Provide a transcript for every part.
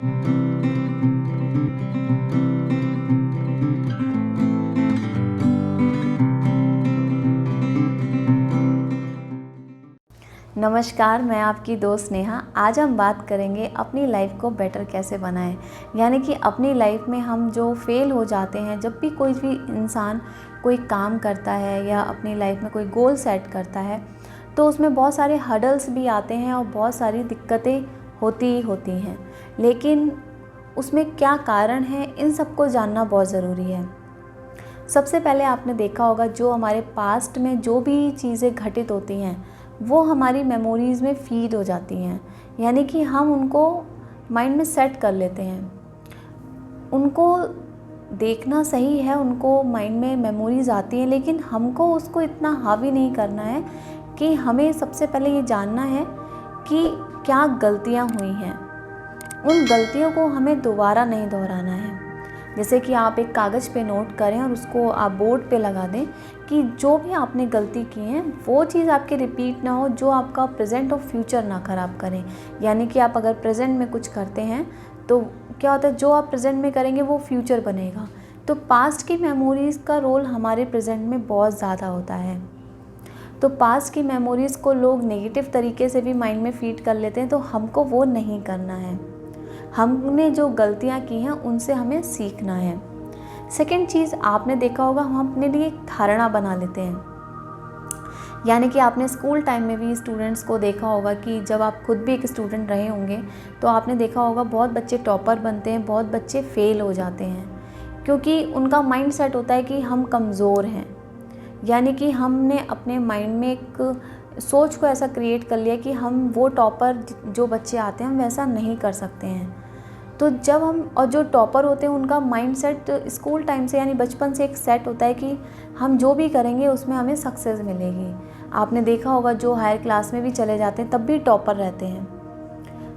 नमस्कार, मैं आपकी दोस्त नेहा। आज हम बात करेंगे अपनी लाइफ को बेटर कैसे बनाएं। यानी कि अपनी लाइफ में हम जो फेल हो जाते हैं, जब भी कोई भी इंसान कोई काम करता है या अपनी लाइफ में कोई गोल सेट करता है, तो उसमें बहुत सारे हर्डल्स भी आते हैं और बहुत सारी दिक्कतें होती ही होती हैं। लेकिन उसमें क्या कारण है, इन सबको जानना बहुत ज़रूरी है। सबसे पहले आपने देखा होगा, जो हमारे पास्ट में जो भी चीज़ें घटित होती हैं वो हमारी मेमोरीज़ में फीड हो जाती हैं। यानी कि हम उनको माइंड में सेट कर लेते हैं। उनको देखना सही है, उनको माइंड में मेमोरीज़ आती हैं, लेकिन हमको उसको इतना हावी नहीं करना है। कि हमें सबसे पहले ये जानना है कि क्या गलतियाँ हुई हैं, उन गलतियों को हमें दोबारा नहीं दोहराना है। जैसे कि आप एक कागज़ पे नोट करें और उसको आप बोर्ड पे लगा दें कि जो भी आपने गलती की है वो चीज़ आपकी रिपीट ना हो, जो आपका प्रेजेंट और फ्यूचर ना ख़राब करें। यानी कि आप अगर प्रेजेंट में कुछ करते हैं तो क्या होता है, जो आप प्रेजेंट में करेंगे वो फ्यूचर बनेगा। तो पास्ट की मेमोरीज़ का रोल हमारे प्रेजेंट में बहुत ज़्यादा होता है। तो पास्ट की मेमोरीज़ को लोग नेगेटिव तरीके से भी माइंड में फीड कर लेते हैं, तो हमको वो नहीं करना है। हमने जो गलतियाँ की हैं उनसे हमें सीखना है। सेकंड चीज़, आपने देखा होगा, हम अपने लिए एक धारणा बना लेते हैं। यानी कि आपने स्कूल टाइम में भी स्टूडेंट्स को देखा होगा कि जब आप खुद भी एक स्टूडेंट रहे होंगे तो आपने देखा होगा बहुत बच्चे टॉपर बनते हैं, बहुत बच्चे फेल हो जाते हैं, क्योंकि उनका माइंड सेट होता है कि हम कमज़ोर हैं। यानी कि हमने अपने माइंड में एक सोच को ऐसा क्रिएट कर लिया कि हम वो टॉपर जो बच्चे आते हैं हम वैसा नहीं कर सकते हैं। तो जब हम, और जो टॉपर होते हैं उनका माइंड सेट स्कूल टाइम से यानी बचपन से एक सेट होता है कि हम जो भी करेंगे उसमें हमें सक्सेस मिलेगी। आपने देखा होगा जो हायर क्लास में भी चले जाते हैं तब भी टॉपर रहते हैं।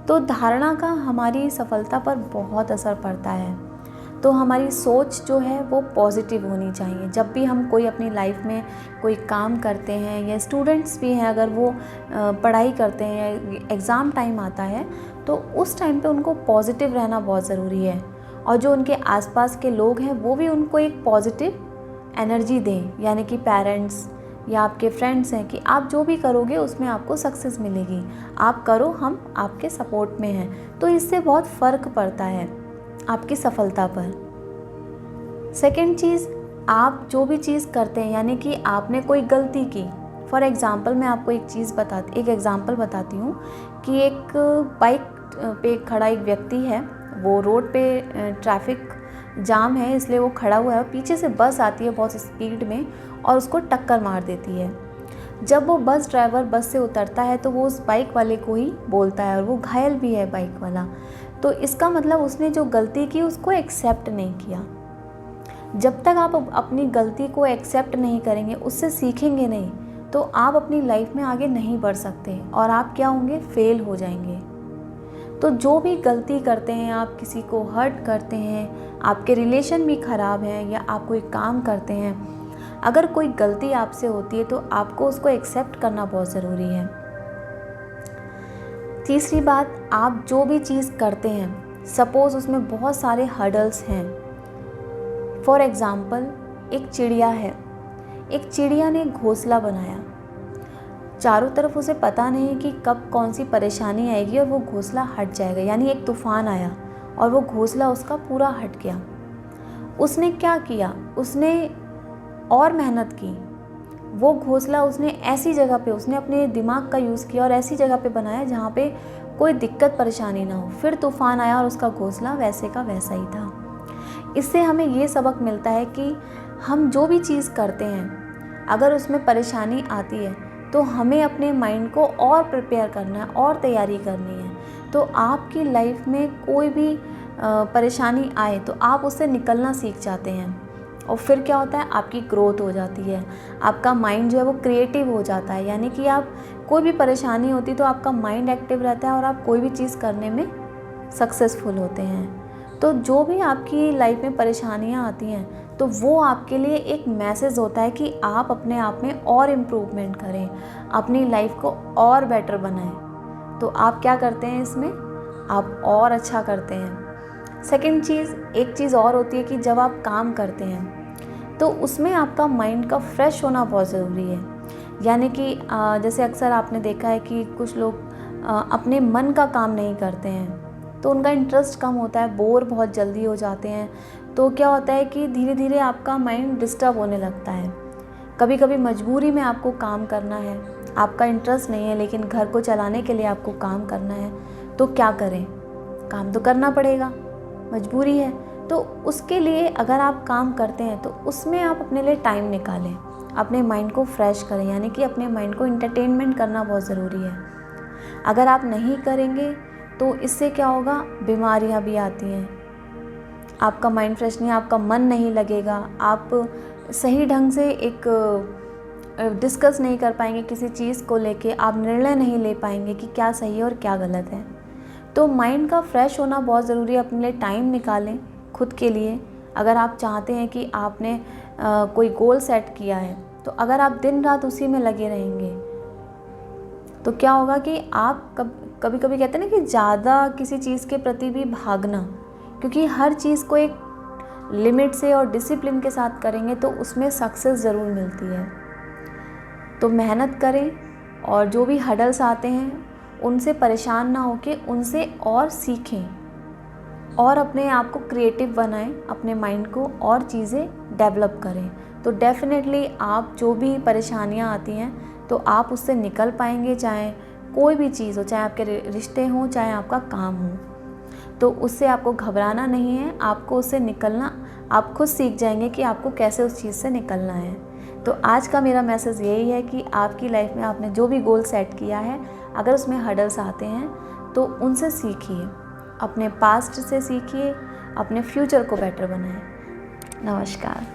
तो धारणा का हमारी सफलता पर बहुत असर पड़ता है। तो हमारी सोच जो है वो पॉजिटिव होनी चाहिए। जब भी हम कोई अपनी लाइफ में कोई काम करते हैं, या स्टूडेंट्स भी हैं अगर वो पढ़ाई करते हैं या एग्ज़ाम टाइम आता है, तो उस टाइम पे उनको पॉजिटिव रहना बहुत ज़रूरी है। और जो उनके आसपास के लोग हैं वो भी उनको एक पॉजिटिव एनर्जी दें। यानी कि पेरेंट्स या आपके फ्रेंड्स हैं कि आप जो भी करोगे उसमें आपको सक्सेस मिलेगी, आप करो, हम आपके सपोर्ट में हैं। तो इससे बहुत फ़र्क पड़ता है आपकी सफलता पर। सेकंड चीज़, आप जो भी चीज़ करते हैं, यानी कि आपने कोई गलती की, फॉर एग्ज़ाम्पल मैं आपको एक एग्ज़ाम्पल बताती हूँ कि एक बाइक पे खड़ा एक व्यक्ति है, वो रोड पे ट्रैफिक जाम है इसलिए वो खड़ा हुआ है, पीछे से बस आती है बहुत स्पीड में और उसको टक्कर मार देती है। जब वो बस ड्राइवर बस से उतरता है तो वो उस बाइक वाले को ही बोलता है, और वो घायल भी है बाइक वाला। तो इसका मतलब उसने जो गलती की उसको एक्सेप्ट नहीं किया। जब तक आप अपनी गलती को एक्सेप्ट नहीं करेंगे, उससे सीखेंगे नहीं, तो आप अपनी लाइफ में आगे नहीं बढ़ सकते और आप क्या होंगे, फेल हो जाएंगे। तो जो भी गलती करते हैं, आप किसी को हर्ट करते हैं, आपके रिलेशन भी ख़राब हैं, या आप कोई काम करते हैं, अगर कोई गलती आपसे होती है तो आपको उसको एक्सेप्ट करना बहुत ज़रूरी है। तीसरी बात, आप जो भी चीज़ करते हैं, सपोज़ उसमें बहुत सारे हर्डल्स हैं। फॉर एग्ज़ाम्पल, एक चिड़िया है, एक चिड़िया ने घोंसला बनाया, चारों तरफ उसे पता नहीं कि कब कौन सी परेशानी आएगी और वो घोंसला हट जाएगा। यानी एक तूफ़ान आया और वो घोंसला उसका पूरा हट गया। उसने क्या किया, उसने और मेहनत की। वो घोंसला उसने ऐसी जगह पे, उसने अपने दिमाग का यूज़ किया और ऐसी जगह पे बनाया जहाँ पे कोई दिक्कत परेशानी ना हो। फिर तूफ़ान आया और उसका घोंसला वैसे का वैसा ही था। इससे हमें ये सबक मिलता है कि हम जो भी चीज़ करते हैं, अगर उसमें परेशानी आती है तो हमें अपने माइंड को और प्रिपेयर करना है और तैयारी करनी है। तो आपकी लाइफ में कोई भी परेशानी आए तो आप उससे निकलना सीख जाते हैं, और फिर क्या होता है, आपकी ग्रोथ हो जाती है, आपका माइंड जो है वो क्रिएटिव हो जाता है। यानी कि आप कोई भी परेशानी होती तो आपका माइंड एक्टिव रहता है और आप कोई भी चीज़ करने में सक्सेसफुल होते हैं। तो जो भी आपकी लाइफ में परेशानियां आती हैं तो वो आपके लिए एक मैसेज होता है कि आप अपने आप में और इम्प्रूवमेंट करें, अपनी लाइफ को और बेटर बनाएं। तो आप क्या करते हैं इसमें, आप और अच्छा करते हैं। सेकंड चीज़, एक चीज़ और होती है कि जब आप काम करते हैं तो उसमें आपका माइंड का फ्रेश होना बहुत ज़रूरी है। यानी कि जैसे अक्सर आपने देखा है कि कुछ लोग अपने मन का काम नहीं करते हैं तो उनका इंटरेस्ट कम होता है, बोर बहुत जल्दी हो जाते हैं। तो क्या होता है कि धीरे धीरे आपका माइंड डिस्टर्ब होने लगता है। कभी कभी मजबूरी में आपको काम करना है, आपका इंटरेस्ट नहीं है लेकिन घर को चलाने के लिए आपको काम करना है, तो क्या करें? काम तो करना पड़ेगा, मजबूरी है। तो उसके लिए अगर आप काम करते हैं तो उसमें आप अपने लिए टाइम निकालें, अपने माइंड को फ्रेश करें, यानी कि अपने माइंड को इंटरटेनमेंट करना बहुत ज़रूरी है। अगर आप नहीं करेंगे तो इससे क्या होगा, बीमारियां भी आती हैं। आपका माइंड फ्रेश नहीं, आपका मन नहीं लगेगा, आप सही ढंग से एक डिस्कस नहीं कर पाएंगे किसी चीज़ को लेके, आप निर्णय नहीं ले पाएंगे कि क्या सही है और क्या गलत है। तो माइंड का फ्रेश होना बहुत ज़रूरी है। अपने लिए टाइम निकालें खुद के लिए। अगर आप चाहते हैं कि आपने कोई गोल सेट किया है तो अगर आप दिन रात उसी में लगे रहेंगे तो क्या होगा कि आप कभी कभी कहते हैं ना कि ज़्यादा किसी चीज़ के प्रति भी भागना, क्योंकि हर चीज़ को एक लिमिट से और डिसिप्लिन के साथ करेंगे तो उसमें सक्सेस ज़रूर मिलती है। तो मेहनत करें और जो भी हडल्स आते हैं उनसे परेशान ना होके उनसे और सीखें और अपने आप को क्रिएटिव बनाएं, अपने माइंड को और चीज़ें डेवलप करें। तो डेफिनेटली आप जो भी परेशानियां आती हैं तो आप उससे निकल पाएंगे, चाहे कोई भी चीज़ हो, चाहे आपके रिश्ते हों, चाहे आपका काम हो। तो उससे आपको घबराना नहीं है, आपको उससे निकलना, आप खुद सीख जाएंगे कि आपको कैसे उस चीज़ से निकलना है। तो आज का मेरा मैसेज यही है कि आपकी लाइफ में आपने जो भी गोल सेट किया है, अगर उसमें हर्डल्स आते हैं तो उनसे सीखिए, अपने पास्ट से सीखिए, अपने फ्यूचर को बेटर बनाएं। नमस्कार।